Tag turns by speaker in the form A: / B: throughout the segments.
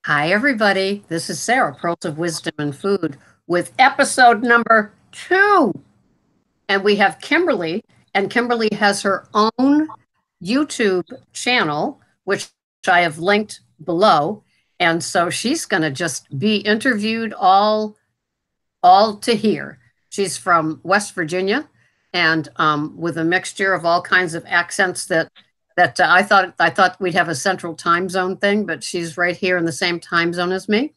A: Hi, everybody. This is Sarah, Pearls of Wisdom and Food, with episode number 2. And we have Kimberly, and Kimberly has her own YouTube channel, which I have linked below. And so she's going to just be interviewed all to hear. She's from West Virginia, and with a mixture of all kinds of accents that I thought we'd have a central time zone thing, but she's right here in the same time zone as me.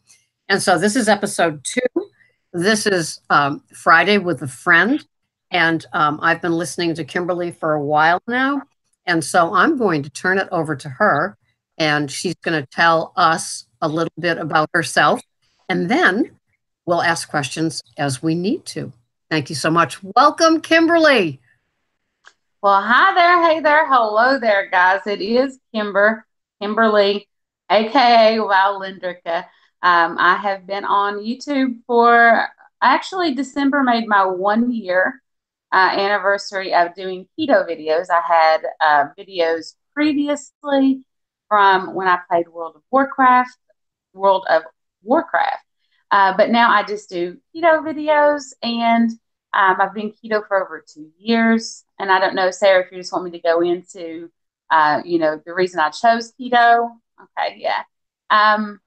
A: And so this is episode 2. This is Friday with a friend, and I've been listening to Kimberly for a while now, and so I'm going to turn it over to her, and she's going to tell us a little bit about herself, and then we'll ask questions as we need to. Thank you so much. Welcome, Kimberly.
B: Well, hi there. Hey there. Hello there, guys. It is Kimberly, aka Val Lindrika. I have been on YouTube for actually December made my 1 year anniversary of doing keto videos. I had videos previously from when I played World of Warcraft. But now I just do keto videos, and I've been keto for over 2 years. And I don't know, Sarah, if you just want me to go into, the reason I chose keto. Okay, yeah. Um,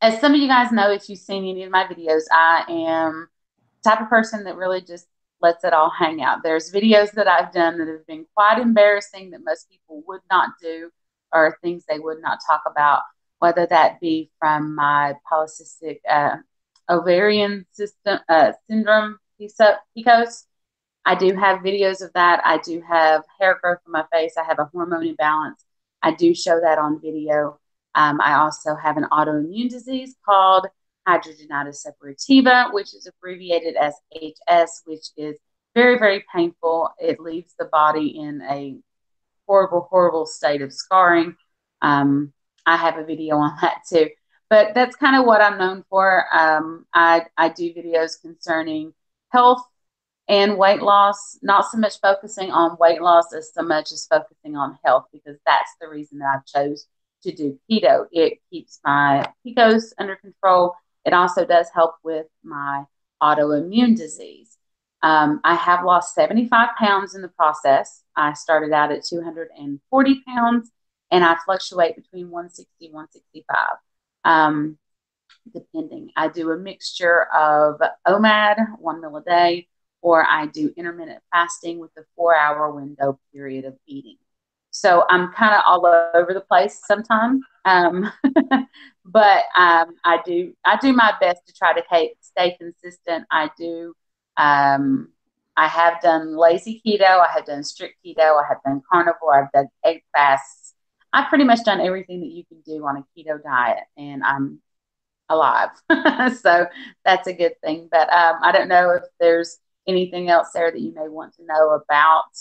B: as some of you guys know, if you've seen any of my videos, I am the type of person that really just lets it all hang out. There's videos that I've done that have been quite embarrassing that most people would not do, or things they would not talk about, whether that be from my polycystic ovarian system syndrome, PCOS. I do have videos of that. I do have hair growth on my face. I have a hormone imbalance. I do show that on video. I also have an autoimmune disease called hidradenitis suppurativa, which is abbreviated as HS, which is very, very painful. It leaves the body in a horrible, horrible state of scarring. I have a video on that too. But that's kind of what I'm known for. I do videos concerning health and weight loss, not so much focusing on weight loss as so much as focusing on health, because that's the reason that I chose to do keto. It keeps my PCOS under control. It also does help with my autoimmune disease. I have lost 75 pounds in the process. I started out at 240 pounds, and I fluctuate between 160 165. Depending. I do a mixture of OMAD, 1 meal a day, or I do intermittent fasting with a 4 hour window period of eating. So I'm kind of all over the place sometimes. But I do my best to try to stay consistent. I have done lazy keto, I have done strict keto, I have done carnivore, I've done egg fasts. I've pretty much done everything that you can do on a keto diet, and I'm alive. So that's a good thing. But I don't know if there's anything else there that you may want to know about.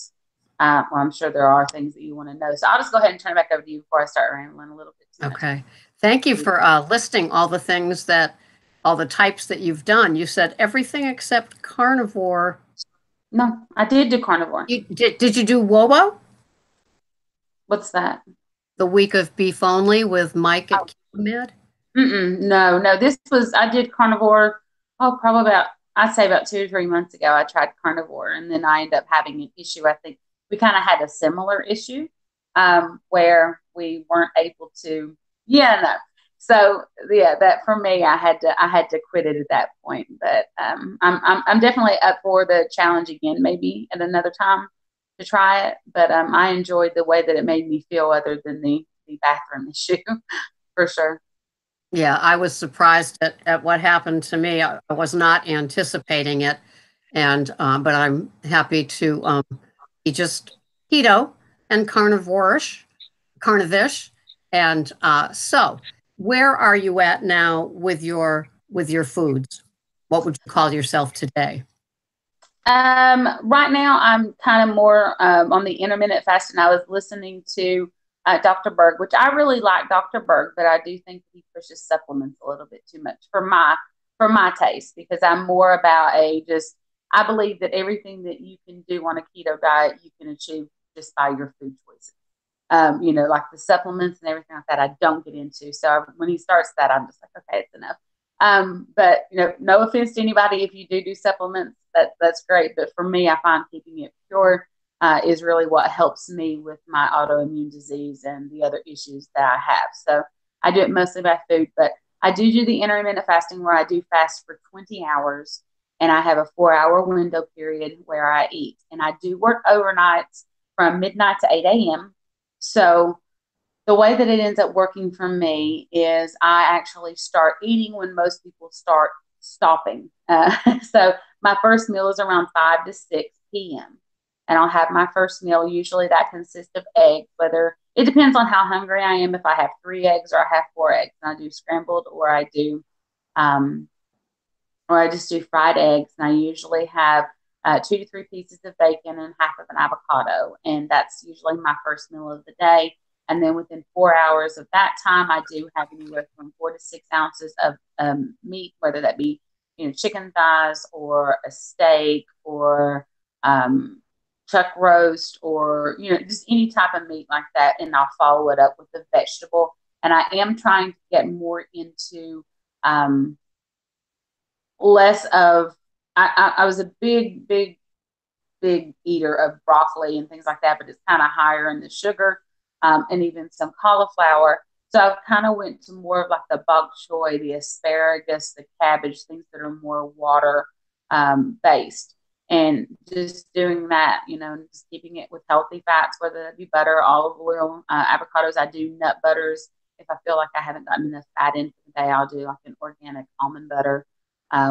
B: Well, I'm sure there are things that you want to know. So I'll just go ahead and turn it back over to you before I start rambling a little bit too much.
A: Okay. Thank you for listing all the types that you've done. You said everything except carnivore.
B: No, I did do carnivore.
A: Did you do WOBO,
B: What's that?
A: the week of beef only with Mike at
B: Oh,
A: Keto?
B: no. I did carnivore. Oh, probably I'd say about 2 or 3 months ago. I tried carnivore, and then I ended up having an issue. I think we kind of had a similar issue where we weren't able to. Yeah, no. So yeah, that for me, I had to quit it at that point. But I'm definitely up for the challenge again, maybe at another time to try it. But I enjoyed the way that it made me feel, other than the bathroom issue, for sure.
A: Yeah, I was surprised at what happened to me. I was not anticipating it, and but I'm happy to be just keto and carnivish, and so where are you at now with your foods? What would you call yourself today?
B: Right now, I'm kind of more on the intermittent fasting. I was listening to Dr. Berg, which I really like Dr. Berg, but I do think he pushes supplements a little bit too much for my taste, because I'm more about I believe that everything that you can do on a keto diet, you can achieve just by your food choices. like the supplements and everything like that, I don't get into. So when he starts that, I'm just like, okay, it's enough. But no offense to anybody if you do supplements, that's great. But for me, I find keeping it pure is really what helps me with my autoimmune disease and the other issues that I have. So I do it mostly by food, but I do the intermittent fasting where I do fast for 20 hours and I have a 4 hour window period where I eat. And I do work overnights from midnight to 8 a.m. So the way that it ends up working for me is I actually start eating when most people start stopping. So my first meal is around 5 to 6 p.m. And I'll have my first meal. Usually that consists of eggs, whether it depends on how hungry I am. If I have 3 eggs or I have 4 eggs, and I do scrambled um, or I just do fried eggs. And I usually have 2 to 3 pieces of bacon and half of an avocado. And that's usually my first meal of the day. And then within 4 hours of that time, I do have anywhere from 4 to 6 ounces of meat, whether that be, chicken thighs or a steak or chuck roast or, just any type of meat like that. And I'll follow it up with a vegetable. And I am trying to get more into less of, I was a big eater of broccoli and things like that, but it's kind of higher in the sugar and even some cauliflower. So I kind of went to more of like the bok choy, the asparagus, the cabbage, things that are more water based. And just doing that, and just keeping it with healthy fats, whether that be butter, olive oil, avocados. I do nut butters. If I feel like I haven't gotten enough fat in for the day, I'll do like an organic almond butter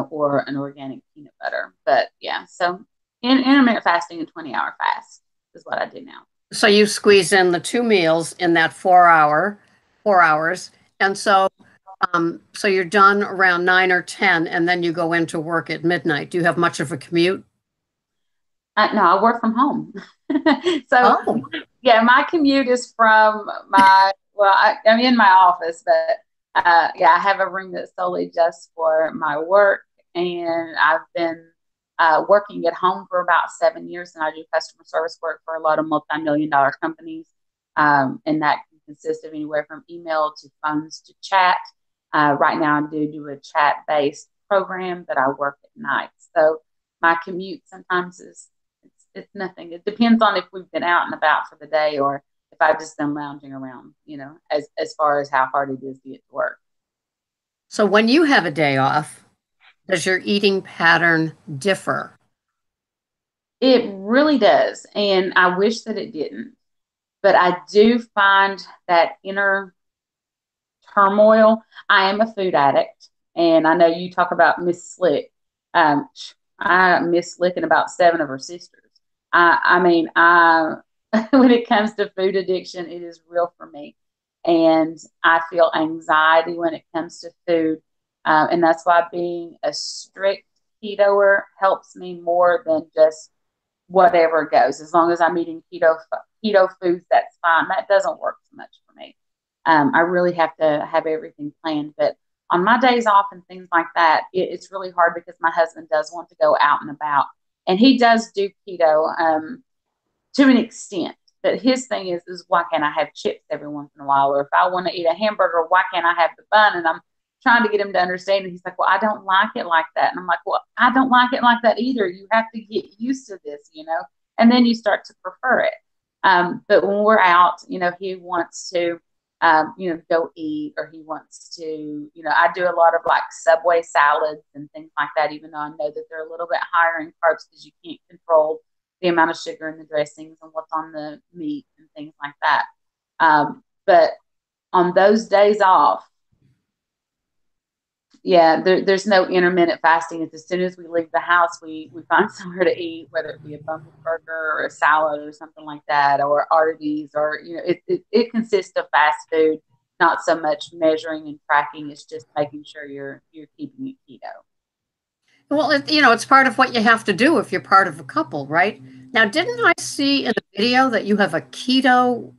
B: or an organic peanut butter. But yeah, so intermittent fasting and 20-hour fast is what I do now.
A: So you squeeze in the two meals in that 4 hours, and so you're done around 9 or 10, and then you go into work at midnight. Do you have much of a commute?
B: No, I work from home. So
A: Oh,
B: yeah, my commute is from I'm in my office, but yeah, I have a room that's solely just for my work. And I've been working at home for about 7 years, and I do customer service work for a lot of multi-million-dollar companies. And that can consist of anywhere from email to phones to chat. Right now, I do a chat-based program that I work at night. So my commute sometimes it's nothing. It depends on if we've been out and about for the day or if I've just been lounging around, as far as how hard it is to get to work.
A: so when you have a day off, does your eating pattern differ?
B: It really does. And I wish that it didn't. But I do find that inner turmoil. I am a food addict. And I know you talk about Miss Slick. Um, I miss Slick and about seven of her sisters. I mean, when it comes to food addiction, it is real for me. And I feel anxiety when it comes to food. And that's why being a strict ketoer helps me more than just whatever goes. As long as I'm eating keto foods, that's fine. That doesn't work so much for me. I really have to have everything planned. But on my days off and things like that, it's really hard because my husband does want to go out and about, and he does do keto to an extent. But his thing is why can't I have chips every once in a while? Or if I want to eat a hamburger, why can't I have the bun? And I'm trying to get him to understand. And he's like, well, I don't like it like that. And I'm like, well, I don't like it like that either. You have to get used to this. And then you start to prefer it. But when we're out, he wants to, go eat, or he wants to, I do a lot of like Subway salads and things like that, even though I know that they're a little bit higher in carbs because you can't control the amount of sugar in the dressings and what's on the meat and things like that. But on those days off, yeah, there's no intermittent fasting. It's as soon as we leave the house, we find somewhere to eat, whether it be a Bumble's burger or a salad or something like that, or Arby's, or it consists of fast food, not so much measuring and tracking. It's just making sure you're keeping it keto.
A: Well, it's part of what you have to do if you're part of a couple, right? Now, didn't I see in the video that you have a keto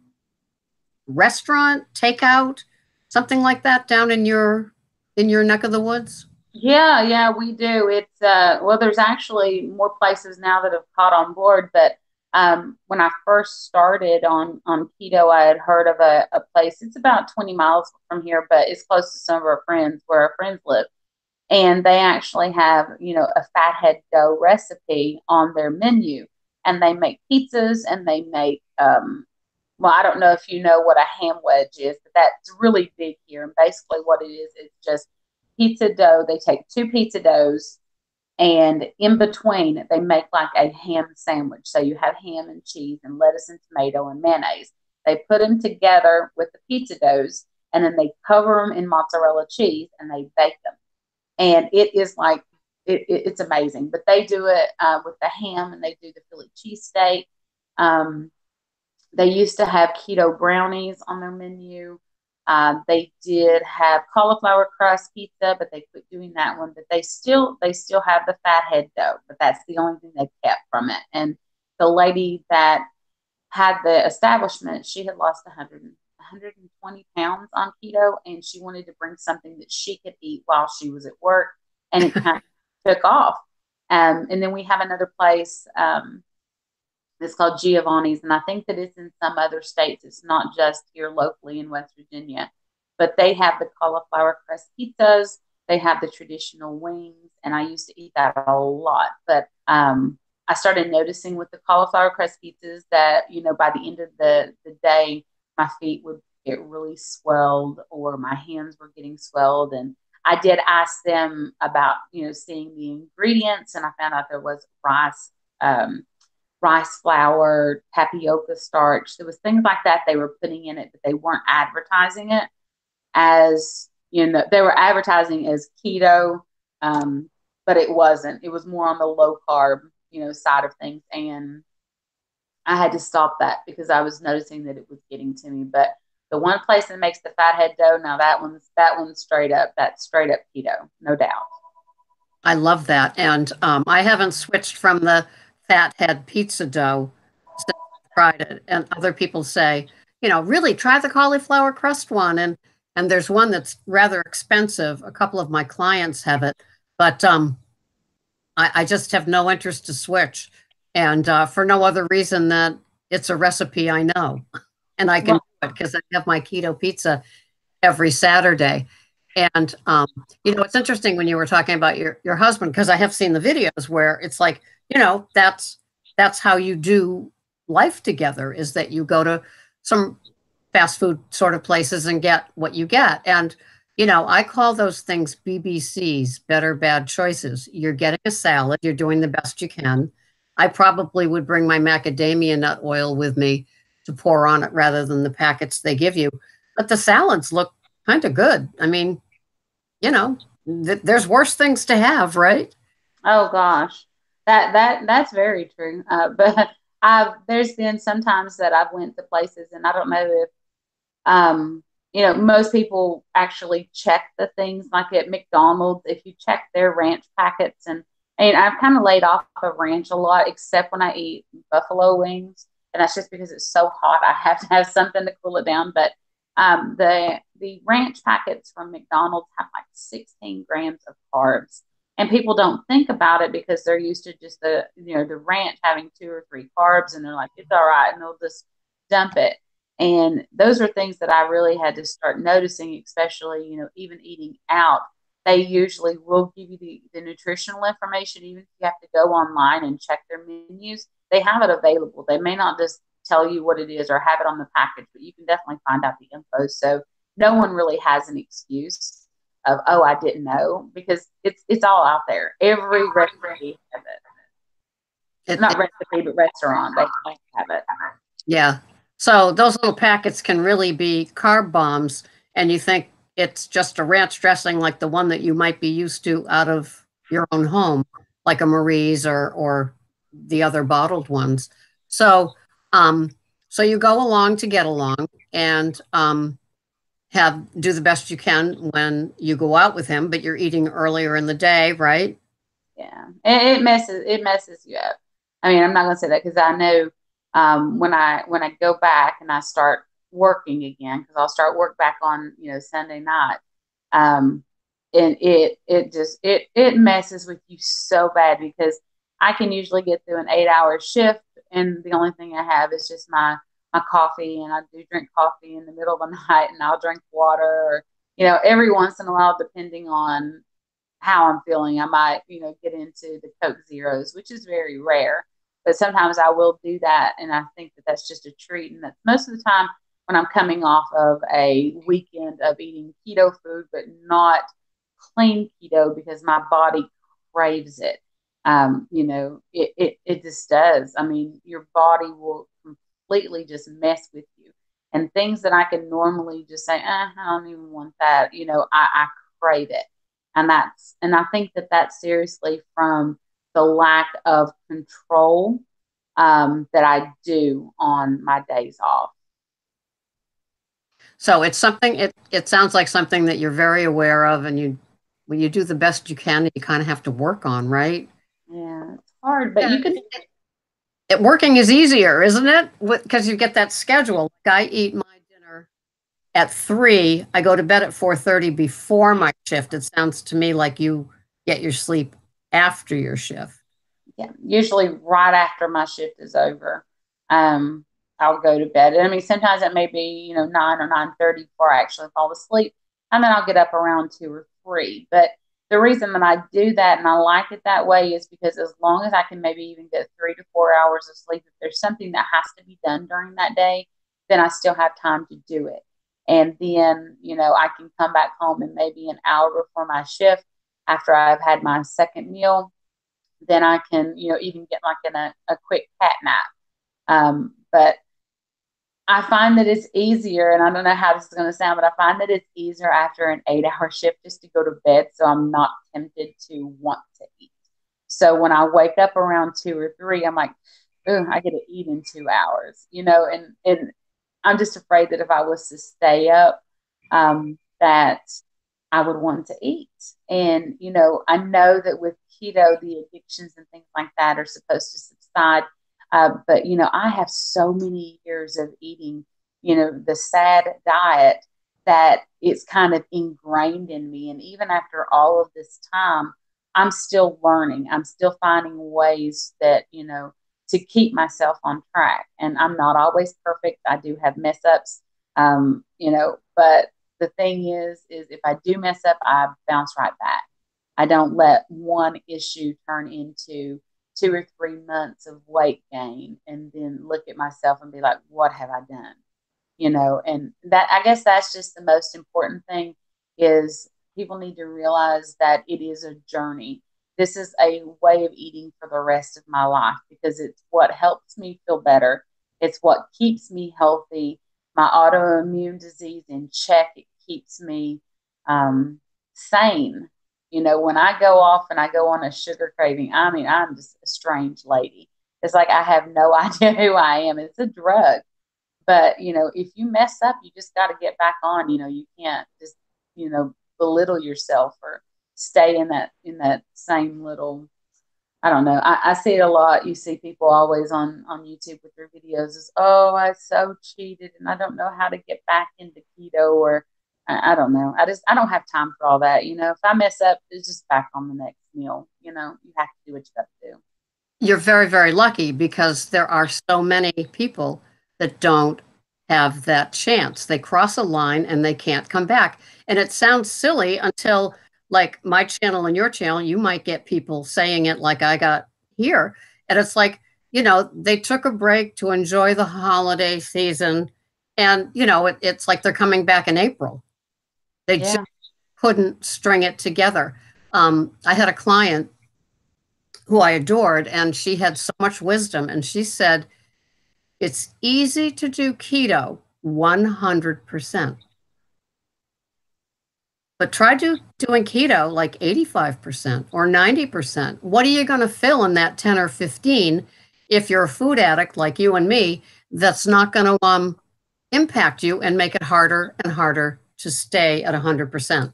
A: restaurant, takeout, something like that down in your neck of the woods?
B: Yeah, we do. It's well, there's actually more places now that have caught on board, but When I first started on keto, I had heard of a place. It's about 20 miles from here, but it's close to some of our friends where our friends live. And they actually have, a fathead dough recipe on their menu. And they make pizzas and they make, well, I don't know if you know what a ham wedge is, but that's really big here. And basically, what it is just pizza dough. They take two pizza doughs, and in between, they make like a ham sandwich. So you have ham and cheese and lettuce and tomato and mayonnaise. They put them together with the pizza doughs, and then they cover them in mozzarella cheese and they bake them. And it is like, it's amazing. But they do it with the ham, and they do the Philly cheesesteak. Um, they used to have keto brownies on their menu. They did have cauliflower crust pizza, but they quit doing that one. But they still have the fathead dough, but that's the only thing they kept from it. And the lady that had the establishment, she had lost 120 pounds on keto, and she wanted to bring something that she could eat while she was at work, and it kind of took off. And then we have another place. It's called Giovanni's, and I think that it's in some other states. It's not just here locally in West Virginia, but they have the cauliflower crust pizzas. They have the traditional wings, and I used to eat that a lot. But I started noticing with the cauliflower crust pizzas that, by the end of the day, my feet would get really swelled or my hands were getting swelled. And I did ask them about, seeing the ingredients, and I found out there was rice flour, tapioca starch. There was things like that they were putting in it, but they weren't advertising it as, they were advertising as keto, but it wasn't. It was more on the low carb, side of things. And I had to stop that because I was noticing that it was getting to me. But the one place that makes the fathead dough, now that one's straight up. That's straight up keto, no doubt.
A: I love that. And I haven't switched from the fathead pizza dough since I tried it. And other people say, really try the cauliflower crust one. And there's one that's rather expensive. A couple of my clients have it, but I just have no interest to switch. And for no other reason that it's a recipe I know and I can
B: Well,
A: do it because I have my keto pizza every Saturday. And it's interesting when you were talking about your husband, because I have seen the videos where it's like, that's how you do life together, is that you go to some fast food sort of places and get what you get. And I call those things BBCs, better bad choices. You're getting a salad, you're doing the best you can. I probably would bring my macadamia nut oil with me to pour on it rather than the packets they give you. But the salads look kind of good. I mean, there's worse things to have, right?
B: oh gosh, that's very true. But there's been sometimes that I've went to places, and I don't know if most people actually check the things like at McDonald's. If you check their ranch packets, and I've kind of laid off of ranch a lot, except when I eat buffalo wings, and that's just because it's so hot. I have to have something to cool it down. But the ranch packets from McDonald's have like 16 grams of carbs, and people don't think about it because they're used to just the ranch having two or three carbs, and they're like, it's all right, and they'll just dump it. And those are things that I really had to start noticing, especially, even eating out. They usually will give you the nutritional information, even if you have to go online and check their menus. They have it available. They may not just tell you what it is or have it on the package, but you can definitely find out the info. So no one really has an excuse of, oh, I didn't know, because it's all out there. Every recipe has it.
A: It,
B: Not
A: it
B: recipe, but restaurant. They have it.
A: yeah. So those little packets can really be carb bombs, and you think it's just a ranch dressing like the one that you might be used to out of your own home, like a Marie's or the other bottled ones. So um, so you go along to get along and have do the best you can when you go out with him, but you're eating earlier in the day, right?
B: Yeah, it messes you up. I mean, I'm not gonna say that because I know when I go back and I start working again, because I'll start work back on Sunday night, um, and it messes with you so bad because I can usually get through an 8-hour shift and the only thing I have is just my coffee, and I do drink coffee in the middle of the night, and I'll drink water, or every once in a while, depending on how I'm feeling, I might get into the Coke Zeros, which is very rare, but sometimes I will do that, and I think that that's just a treat, and that's most of the time when I'm coming off of a weekend of eating keto food, but not clean keto because my body craves it. It just does. I mean, your body will completely just mess with you. And things that I can normally just say, I don't even want that, I crave it. And I think that that's seriously from the lack of control that I do on my days off.
A: So it's something, it sounds like something that you're very aware of, and when you do the best you can, you kind of have to work on, right?
B: Yeah, it's hard, but
A: Yeah.
B: you can.
A: Working is easier, isn't it? Because you get that schedule. Like I eat my dinner at 3. I go to bed at 4:30 before my shift. It sounds to me like you get your sleep after your shift.
B: Yeah, usually right after my shift is over, um, I'll go to bed. I mean, sometimes it may be 9 or 9:30 before I actually fall asleep, and then I'll get up around 2 or 3. But the reason that I do that and I like it that way is because as long as I can maybe even get 3 to 4 hours of sleep, if there's something that has to be done during that day, then I still have time to do it. And then I can come back home and maybe an hour before my shift, after I've had my second meal, then I can, even get like a quick cat nap. But I find that it's easier, and I don't know how this is going to sound, but I find that it's easier after an 8 hour shift just to go to bed so I'm not tempted to want to eat. So when I wake up around 2 or 3, I'm like, oh, I get to eat in 2 hours, and I'm just afraid that if I was to stay up, that I would want to eat. And, I know that with keto, the addictions and things like that are supposed to subside. But, I have so many years of eating, the sad diet that it's kind of ingrained in me. And even after all of this time, I'm still learning. I'm still finding ways that, to keep myself on track. And I'm not always perfect. I do have mess ups, but the thing is if I do mess up, I bounce right back. I don't let one issue turn into 2 or 3 months of weight gain and then look at myself and be like, what have I done? And that, I guess that's just the most important thing, is people need to realize that it is a journey. This is a way of eating for the rest of my life because it's what helps me feel better. It's what keeps me healthy, my autoimmune disease in check. It keeps me sane. When I go off and I go on a sugar craving, I mean, I'm just a strange lady. It's like I have no idea who I am. It's a drug. But, if you mess up, you just got to get back on. You can't just, belittle yourself or stay in that same little. I don't know. I see it a lot. You see people always on YouTube with their videos is, oh, I so cheated and I don't know how to get back into keto, or I don't know. I don't have time for all that. If I mess up, it's just back on the next meal. You have to do what you got to do.
A: You're very, very lucky because there are so many people that don't have that chance. They cross a line and they can't come back. And it sounds silly until, like my channel and your channel, you might get people saying it like I got here. And it's like, they took a break to enjoy the holiday season. And, it's like they're coming back in April. They just
B: Yeah.
A: couldn't string it together. I had a client who I adored, and she had so much wisdom. And she said, it's easy to do keto 100%, but try doing keto like 85% or 90%. What are you going to fill in that 10 or 15 if you're a food addict like you and me? That's not going to impact you and make it harder and harder to stay at 100%.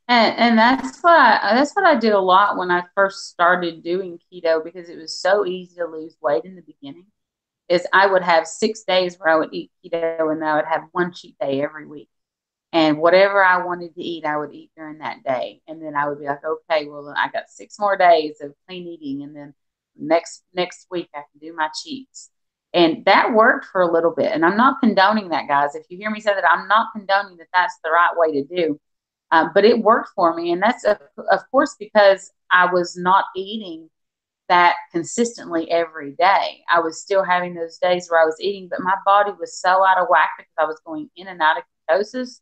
B: And that's what I did a lot when I first started doing keto, because it was so easy to lose weight in the beginning. Is I would have 6 days where I would eat keto, and I would have one cheat day every week. And whatever I wanted to eat, I would eat during that day. And then I would be like, okay, well, I got 6 more days of clean eating. And then next week I can do my cheats. And that worked for a little bit. And I'm not condoning that, guys. If you hear me say that, I'm not condoning that that's the right way to do. But it worked for me. And that's, of course, because I was not eating that consistently every day. I was still having those days where I was eating, but my body was so out of whack because I was going in and out of ketosis.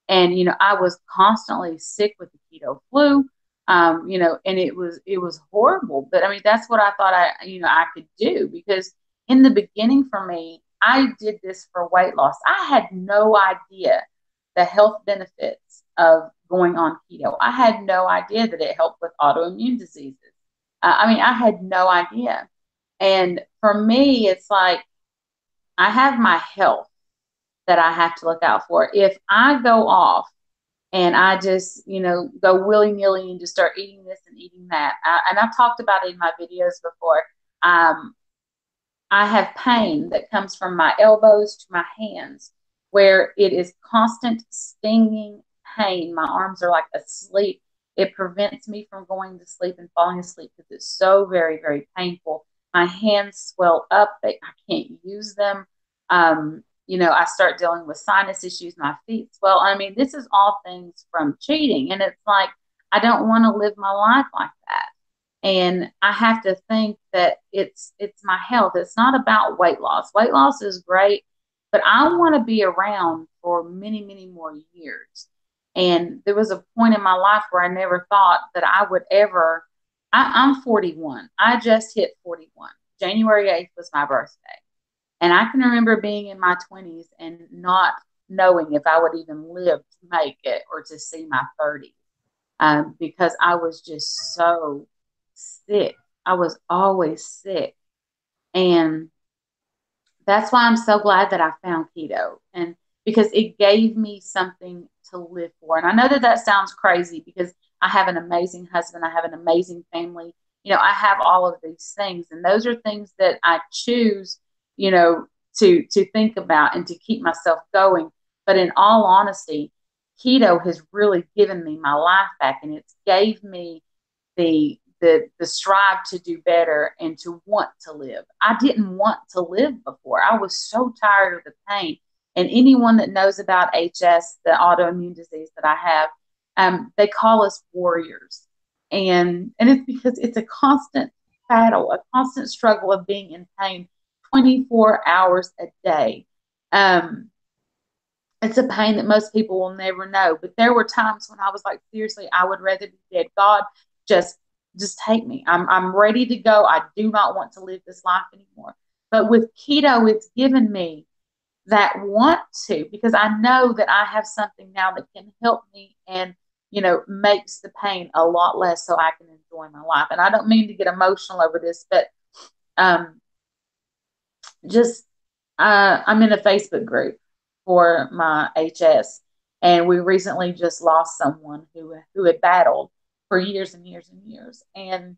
B: And, I was constantly sick with the keto flu. And it was horrible. But I mean, that's what I thought I could do, because in the beginning for me, I did this for weight loss. I had no idea the health benefits of going on keto. I had no idea that it helped with autoimmune diseases. I had no idea. And for me, it's like I have my health that I have to look out for. If I go off and I just, go willy nilly and just start eating this and eating that, and I've talked about it in my videos before, I have pain that comes from my elbows to my hands, where it is constant stinging pain. My arms are like asleep. It prevents me from going to sleep and falling asleep because it's so very, very painful. My hands swell up. I can't use them. I start dealing with sinus issues. My feet swell. I mean, this is all things from cheating. And it's like, I don't want to live my life like that. And I have to think that it's my health. It's not about weight loss. Weight loss is great, but I want to be around for many, many more years. And there was a point in my life where I never thought that I would ever. I'm 41. I just hit 41. January 8th was my birthday. And I can remember being in my 20s and not knowing if I would even live to make it or to see my 30s, because I was just so sick. I was always sick. And that's why I'm so glad that I found keto, and because it gave me something to live for. And I know that that sounds crazy because I have an amazing husband. I have an amazing family. I have all of these things, and those are things that I choose, to think about and to keep myself going. But in all honesty, keto has really given me my life back, and it's gave me the strive to do better and to want to live. I didn't want to live before. I was so tired of the pain. And anyone that knows about HS, the autoimmune disease that I have, they call us warriors. And it's because it's a constant battle, a constant struggle of being in pain 24 hours a day. It's a pain that most people will never know. But there were times when I was like, seriously, I would rather be dead. God, just take me. I'm ready to go. I do not want to live this life anymore. But with keto, it's given me that want to, because I know that I have something now that can help me and, makes the pain a lot less so I can enjoy my life. And I don't mean to get emotional over this, but I'm in a Facebook group for my HS, and we recently just lost someone who had battled for years and years and years. And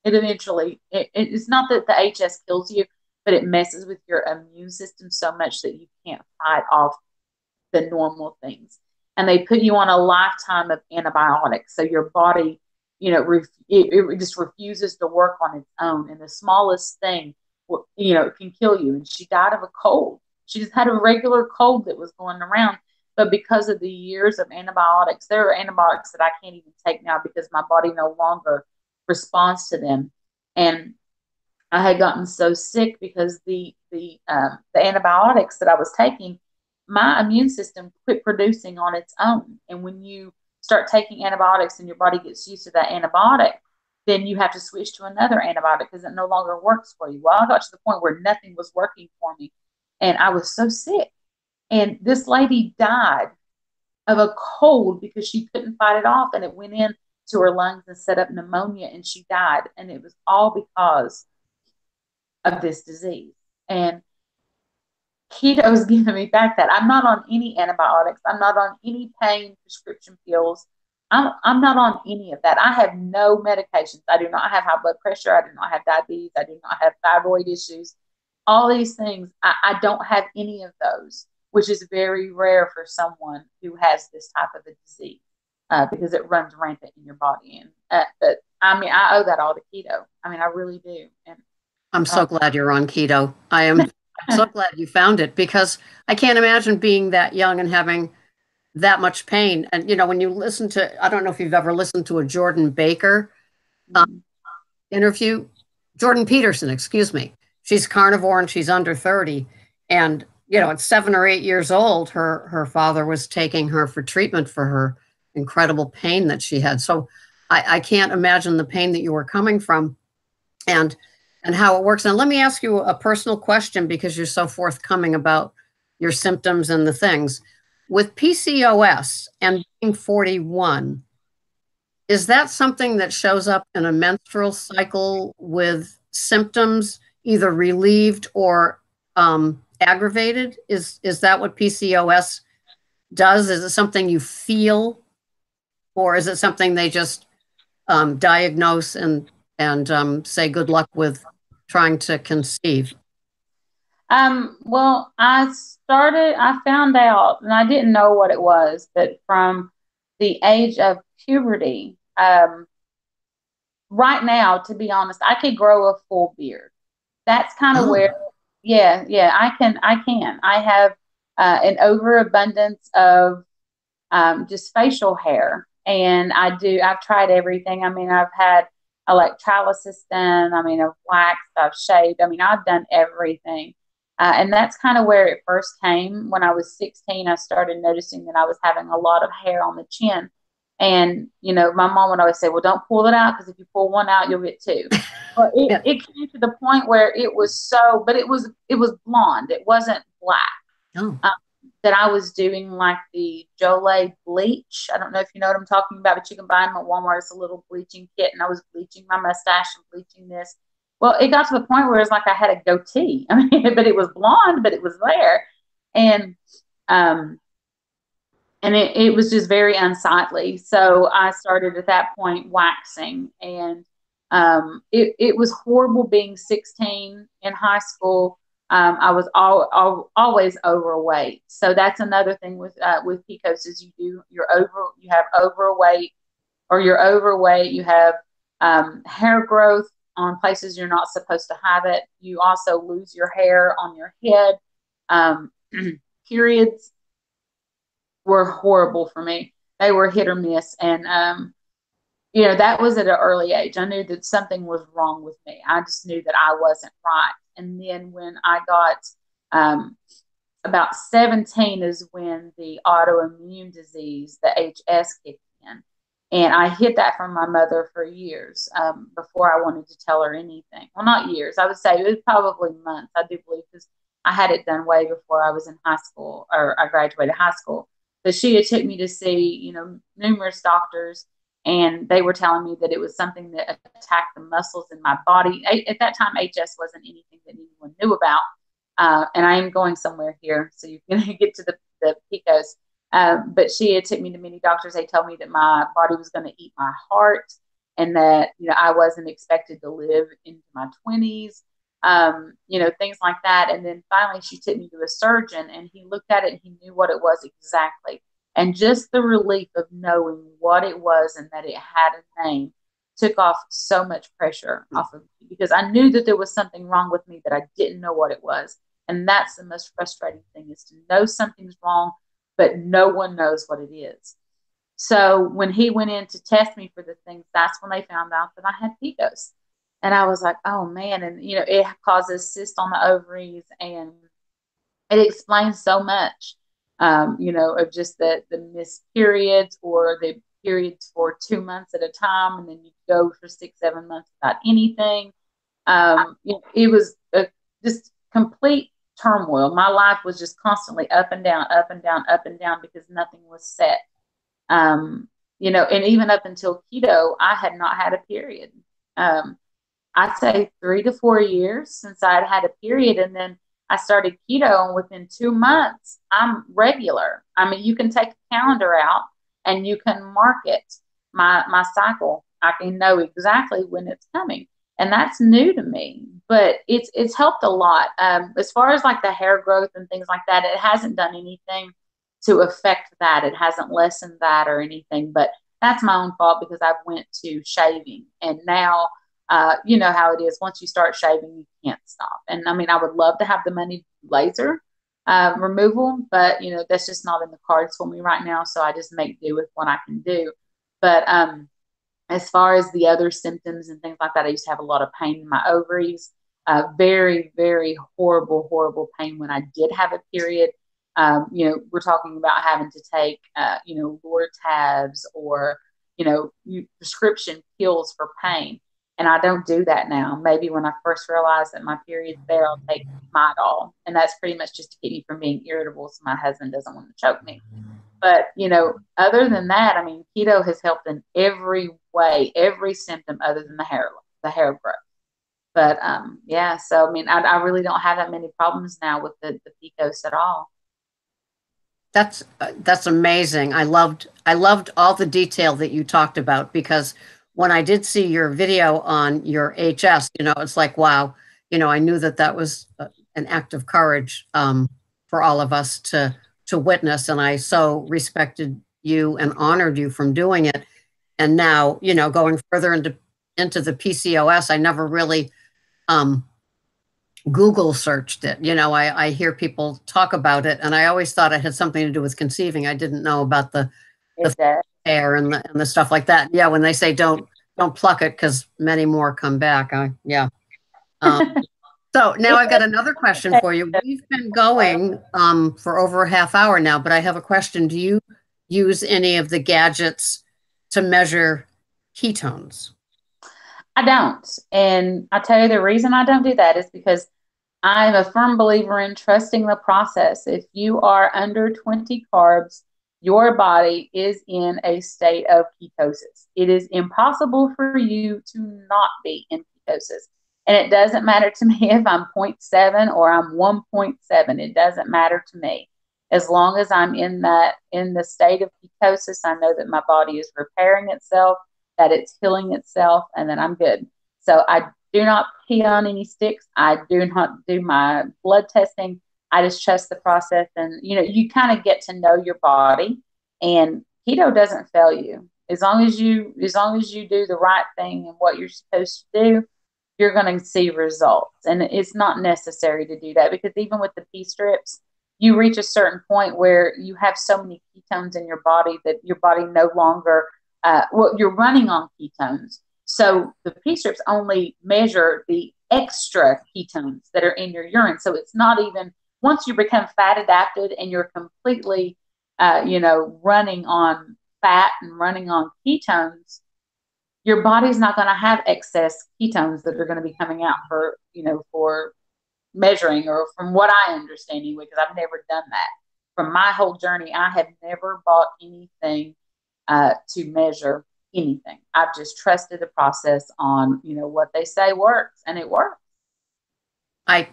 B: it eventually, it's not that the HS kills you, but it messes with your immune system so much that you can't fight off the normal things. And they put you on a lifetime of antibiotics. So your body, it just refuses to work on its own. And the smallest thing, can kill you. And she died of a cold. She just had a regular cold that was going around. But because of the years of antibiotics, there are antibiotics that I can't even take now because my body no longer responds to them. And I had gotten so sick because the antibiotics that I was taking, my immune system quit producing on its own. And when you start taking antibiotics and your body gets used to that antibiotic, then you have to switch to another antibiotic because it no longer works for you. Well, I got to the point where nothing was working for me, and I was so sick. And this lady died of a cold because she couldn't fight it off, and it went in to her lungs and set up pneumonia, and she died. And it was all because of this disease. And keto is giving me back that. I'm not on any antibiotics. I'm not on any pain prescription pills. I'm not on any of that. I have no medications. I do not have high blood pressure. I do not have diabetes. I do not have thyroid issues. All these things, I don't have any of those, which is very rare for someone who has this type of a disease, because it runs rampant in your body. And but I mean, I owe that all to keto. I mean, I really do. And
A: I'm
B: uh,
A: so glad you're on keto. I'm so glad you found it because I can't imagine being that young and having that much pain. And when you listen to, I don't know if you've ever listened to a Jordan Baker interview, Jordan Peterson, excuse me. She's carnivore and she's under 30. And, at 7 or 8 years old, her father was taking her for treatment for her incredible pain that she had. So I can't imagine the pain that you were coming from and how it works. And let me ask you a personal question because you're so forthcoming about your symptoms and the things. With PCOS and being 41, is that something that shows up in a menstrual cycle with symptoms either relieved or aggravated? Is that what PCOS does? Is it something you feel, or is it something they just diagnose and say good luck with trying to conceive?
B: well, I found out, and I didn't know what it was, but from the age of puberty, right now, to be honest, I could grow a full beard. That's kind of
A: Oh,
B: where, yeah, I have an overabundance of just facial hair. And I've tried everything. I mean, I've had electrolysis done. I mean, I've waxed, I've shaved. I mean, I've done everything. And that's kind of where it first came. When I was 16, I started noticing that I was having a lot of hair on the chin. And, my mom would always say, well, don't pull it out because if you pull one out, you'll get two. But
A: yeah.
B: it came to the point where but it was blonde. It wasn't black.
A: Oh,
B: Um, that I was doing like the Jolay bleach. I don't know if you know what I'm talking about, but you can buy them at Walmart. It's a little bleaching kit, and I was bleaching my mustache and bleaching this. Well, it got to the point where it's like I had a goatee. I mean, but it was blonde, but it was there, and um, it was just very unsightly. So I started at that point waxing, and it was horrible being 16 in high school. I was always overweight. So that's another thing with PCOS is you have overweight, or you're overweight. You have hair growth on places you're not supposed to have it. You also lose your hair on your head. Um, periods were horrible for me. They were hit or miss. And, that was at an early age. I knew that something was wrong with me. I just knew that I wasn't right. And then when I got about 17 is when the autoimmune disease, the HS, kicked in. And I hid that from my mother for years before I wanted to tell her anything. Well, not years. I would say it was probably months, I do believe, because I had it done way before I was in high school, or I graduated high school. But she had took me to see, numerous doctors, and they were telling me that it was something that attacked the muscles in my body. At that time, HS wasn't anything that anyone knew about. And I am going somewhere here, so you can get to the PCOS. But she had took me to many doctors. They told me that my body was going to eat my heart, and that I wasn't expected to live into my 20s. Things like that. And then finally, she took me to a surgeon, and he looked at it and he knew what it was exactly. And just the relief of knowing what it was and that it had a name took off so much pressure off of me, because I knew that there was something wrong with me that I didn't know what it was. And that's the most frustrating thing, is to know something's wrong, but no one knows what it is. So when he went in to test me for the things, that's when they found out that I had PCOS. And I was like, oh man. And, it causes cysts on the ovaries, and it explains so much, of just the missed periods, or the periods for 2 months at a time. And then you go for 6, 7 months without anything. It was just complete turmoil. My life was just constantly up and down, up and down, up and down, because nothing was set. And even up until keto, I had not had a period. I'd say 3 to 4 years since I'd had a period. And then I started keto, and within 2 months, I'm regular. I mean, you can take a calendar out and you can mark it, my cycle. I can know exactly when it's coming. And that's new to me, but it's helped a lot. As far as like the hair growth and things like that, it hasn't done anything to affect that. It hasn't lessened that or anything, but that's my own fault because I went to shaving. And now, you know how it is. Once you start shaving, you can't stop. And I mean, I would love to have the money laser removal, but you know, that's just not in the cards for me right now. So I just make do with what I can do. But as far as the other symptoms and things like that, I used to have a lot of pain in my ovaries, very, very horrible, horrible pain when I did have a period. You know, we're talking about having to take, you know, Lortabs or, you know, prescription pills for pain. And I don't do that now. Maybe when I first realized that my period's there, I'll take Midol. And that's pretty much just to keep me from being irritable so my husband doesn't want to choke me. But, you know, other than that, I mean, keto has helped in every way, every symptom other than the hair growth. But yeah, so I mean, I really don't have that many problems now with the PCOS at all.
A: That's amazing. I loved all the detail that you talked about because when I did see your video on your HS, it's like wow, I knew that that was an act of courage for all of us to witness, and I so respected you and honored you from doing it. And now, going further into the PCOS, I never really um, Google searched it. I hear people talk about it, and I always thought it had something to do with conceiving. I didn't know about the
B: It does.
A: hair and the stuff like that. Yeah, when they say don't pluck it because many more come back. Yeah. Um, so now I've got another question for you. We've been going for over a half hour now, but I have a question. Do you use any of the gadgets to measure ketones?
B: I don't. And I tell you the reason I don't do that is because I'm a firm believer in trusting the process. If you are under 20 carbs, your body is in a state of ketosis. It is impossible for you to not be in ketosis. And it doesn't matter to me if I'm zero point 0.7 or I'm 1.7. It doesn't matter to me. As long as I'm in the state of ketosis, I know that my body is repairing itself, that it's healing itself, and that I'm good. So I do not pee on any sticks. I do not do my blood testing. I just trust the process. And, you kind of get to know your body, and keto doesn't fail you. As long as you do the right thing and what you're supposed to do, you're going to see results. And it's not necessary to do that because even with the P strips, you reach a certain point where you have so many ketones in your body that your body no longer, you're running on ketones. So the P strips only measure the extra ketones that are in your urine. So it's not even, once you become fat adapted and you're completely, running on fat and running on ketones, your body's not going to have excess ketones that are going to be coming out for measuring, or from what I understand anyway, because I've never done that. From my whole journey, I have never bought anything to measure anything. I've just trusted the process on, what they say works, and it works.
A: I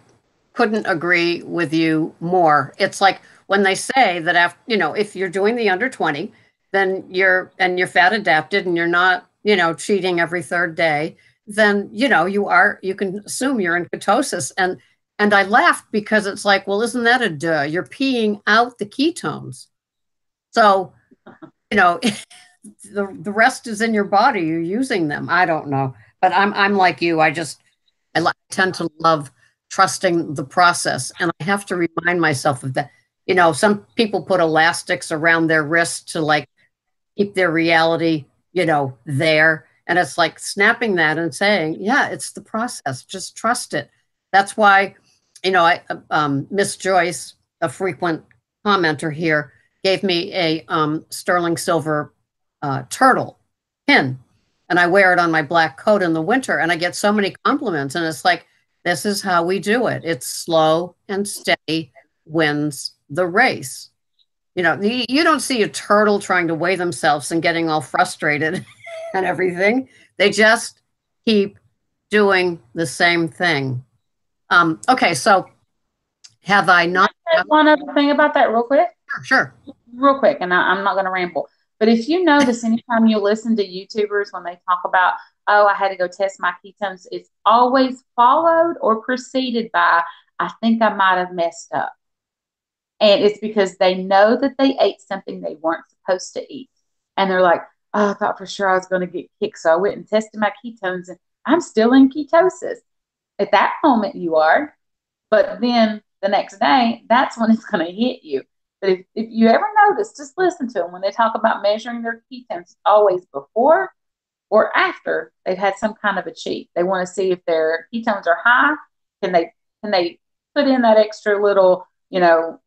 A: couldn't agree with you more. It's like when they say that after, if you're doing the under 20, then you're fat adapted and you're not, cheating every third day, then, you can assume you're in ketosis. And I laughed because it's like, well, isn't that a duh? You're peeing out the ketones. So, you know, the rest is in your body. You're using them. I don't know, but I'm like you. I tend to love trusting the process, and I have to remind myself of that. Some people put elastics around their wrist to like keep their reality, there. And it's like snapping that and saying, yeah, it's the process. Just trust it. That's why, Miss Joyce, a frequent commenter here, gave me a sterling silver turtle pin, and I wear it on my black coat in the winter, and I get so many compliments. And it's like, this is how we do it. It's slow and steady wins the race. You don't see a turtle trying to weigh themselves and getting all frustrated and everything. They just keep doing the same thing. Okay, so have I not?
B: One other thing about that, real quick.
A: Sure.
B: Real quick, and I'm not going to ramble. But if you notice, anytime you listen to YouTubers when they talk about, oh, I had to go test my ketones, it's always followed or preceded by, I think I might have messed up. And it's because they know that they ate something they weren't supposed to eat. And they're like, oh, I thought for sure I was going to get kicked. So I went and tested my ketones, and I'm still in ketosis. At that moment, you are. But then the next day, that's when it's going to hit you. But if you ever notice, just listen to them. When they talk about measuring their ketones, it's always before or after they've had some kind of a cheat. They want to see if their ketones are high. Can they put in that extra little,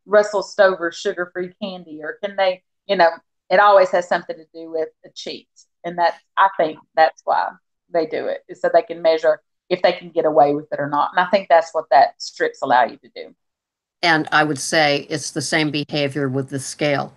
B: Russell Stover sugar-free candy, or can they, it always has something to do with a cheat. And I think that's why they do it, is so they can measure if they can get away with it or not. And I think that's what that strips allow you to do.
A: And I would say it's the same behavior with the scale.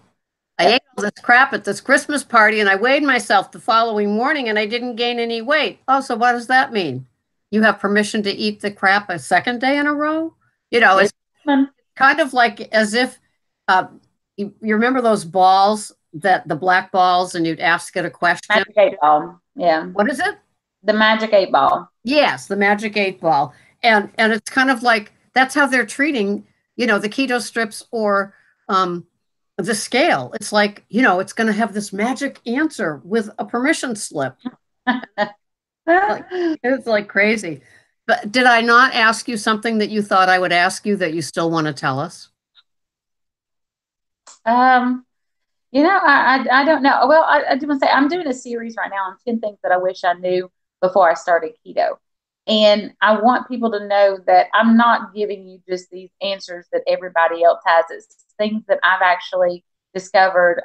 A: I
B: Yep.
A: ate all this crap at this Christmas party and I weighed myself the following morning and I didn't gain any weight. Oh, so what does that mean? You have permission to eat the crap a second day in a row? It's kind of like as if uh, you remember those balls, that the black balls, and you'd ask it a question.
B: Magic 8 ball. Yeah.
A: What is it?
B: The Magic 8 ball.
A: Yes, the magic 8 ball. And it's kind of like that's how they're treating, the keto strips or the scale. It's like, it's going to have this magic answer with a permission slip. Like, it's like crazy. But did I not ask you something that you thought I would ask you that you still want to tell us?
B: um, I don't know. Well, I do want to say I'm doing a series right now on 10 things that I wish I knew before I started keto. And I want people to know that I'm not giving you just these answers that everybody else has. It's things that I've actually discovered.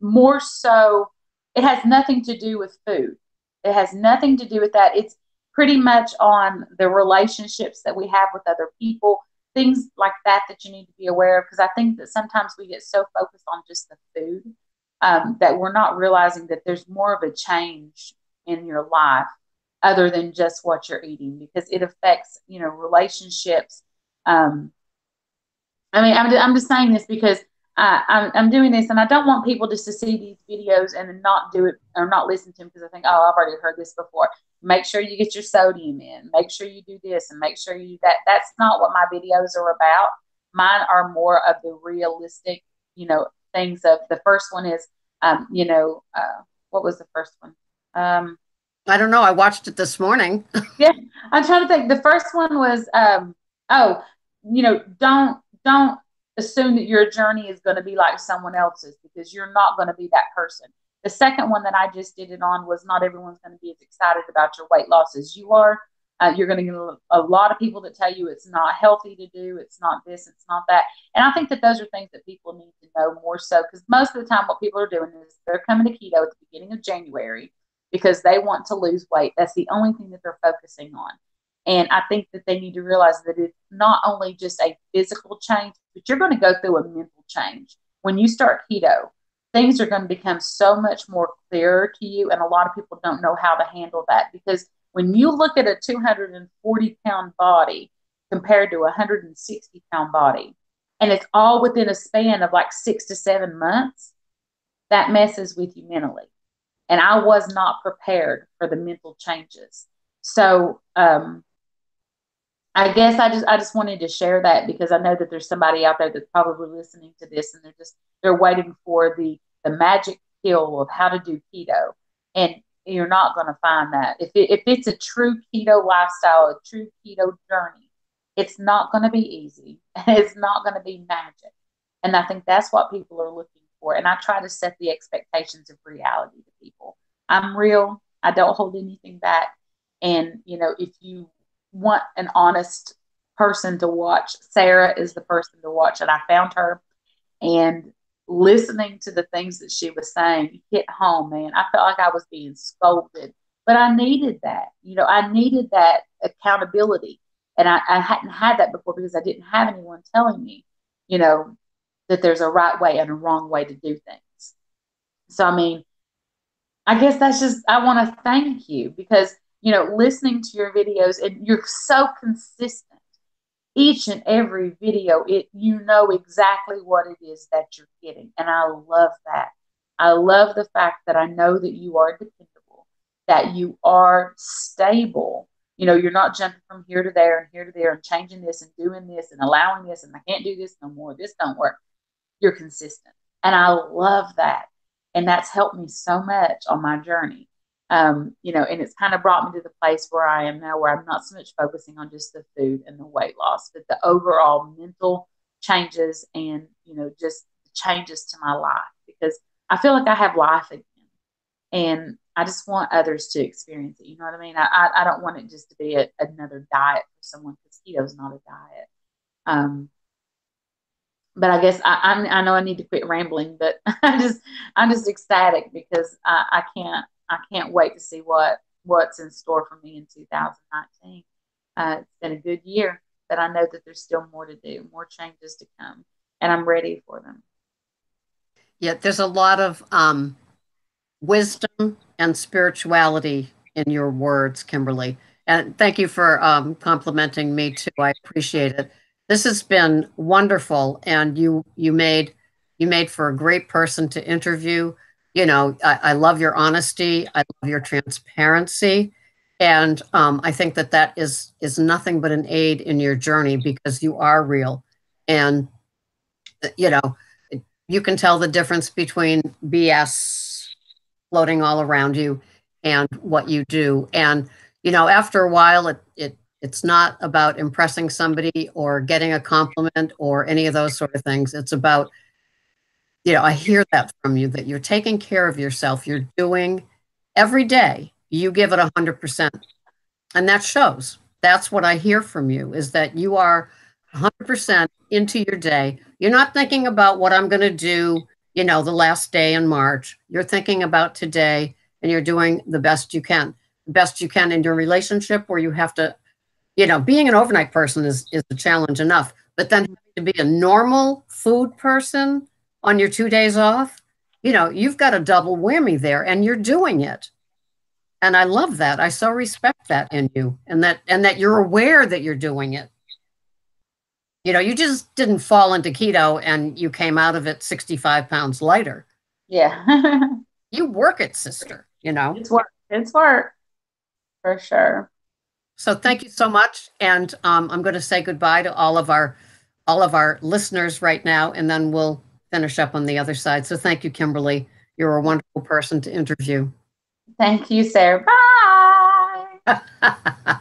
B: More so, it has nothing to do with food. It has nothing to do with that. It's pretty much on the relationships that we have with other people, things like that you need to be aware of. Because I think that sometimes we get so focused on just the food, that we're not realizing that there's more of a change in your life other than just what you're eating, because it affects, relationships. I'm just saying this because I'm doing this, and I don't want people just to see these videos and then not do it or not listen to them because I think, oh, I've already heard this before. Make sure you get your sodium in. Make sure you do this and make sure you do that. That's not what my videos are about. Mine are more of the realistic, things. Of the first one is, what was the first one?
A: I don't know. I watched it this morning.
B: Yeah, I'm trying to think. The first one was, oh, don't assume that your journey is going to be like someone else's, because you're not going to be that person. The second one that I just did it on was not everyone's going to be as excited about your weight loss as you are. You're going to get a lot of people that tell you it's not healthy to do, it's not this, it's not that. And I think that those are things that people need to know more so, because most of the time what people are doing is they're coming to keto at the beginning of January because they want to lose weight. That's the only thing that they're focusing on. And I think that they need to realize that it's not only just a physical change, but you're going to go through a mental change. When you start keto, things are going to become so much more clearer to you. And a lot of people don't know how to handle that, because when you look at a 240-pound body compared to a 160-pound body, and it's all within a span of like 6 to 7 months, that messes with you mentally. And I was not prepared for the mental changes. So I guess I just wanted to share that, because I know that there's somebody out there that's probably listening to this and they're waiting for the magic pill of how to do keto, and you're not going to find that. If it's a true keto lifestyle, a true keto journey, it's not going to be easy. It's not going to be magic, and I think that's what people are looking for. And I try to set the expectations of reality to people. I'm real. I don't hold anything back. And if you want an honest person to watch, Sarah is the person to watch. And I found her, and listening to the things that she was saying hit home, man. I felt like I was being scolded, but I needed that. I needed that accountability. And I hadn't had that before because I didn't have anyone telling me, that there's a right way and a wrong way to do things. So, I mean, I guess that's just, I want to thank you because, listening to your videos, and you're so consistent. Each and every video, you know exactly what it is that you're getting. And I love that. I love the fact that I know that you are dependable, that you are stable. You're not jumping from here to there and here to there and changing this and doing this and allowing this and I can't do this no more. This don't work. You're consistent. And I love that. And that's helped me so much on my journey. And it's kind of brought me to the place where I am now, where I'm not so much focusing on just the food and the weight loss, but the overall mental changes and, just changes to my life, because I feel like I have life again. And I just want others to experience it. You know what I mean? I don't want it just to be another diet for someone, because keto is not a diet. Um, but I guess I know I need to quit rambling, but I'm just ecstatic because I can't wait to see what's in store for me in 2019. It's been a good year, but I know that there's still more to do, more changes to come, and I'm ready for them.
A: Yeah, there's a lot of wisdom and spirituality in your words, Kimberly. And thank you for complimenting me too. I appreciate it. This has been wonderful, and you made for a great person to interview. I love your honesty. I love your transparency, and I think that that is nothing but an aid in your journey because you are real, and you know you can tell the difference between BS floating all around you and what you do. And after a while, it's not about impressing somebody or getting a compliment or any of those sort of things. It's about, I hear that from you, that you're taking care of yourself. You're doing every day, you give it 100%. And that shows. That's what I hear from you, is that you are 100% into your day. You're not thinking about what I'm going to do, the last day in March. You're thinking about today, and you're doing the best you can. The best you can in your relationship, where you have to, being an overnight person is a challenge enough, but then having to be a normal food person on your 2 days off, you've got a double whammy there, and you're doing it. And I love that. I so respect that in you, and that you're aware that you're doing it. You just didn't fall into keto and you came out of it 65 pounds lighter.
B: Yeah.
A: You work it, sister.
B: It's work. It's work for sure.
A: So thank you so much. And I'm going to say goodbye to all of our listeners right now, and then we'll finish up on the other side. So thank you, Kimberly. You're a wonderful person to interview.
B: Thank you, Sarah. Bye.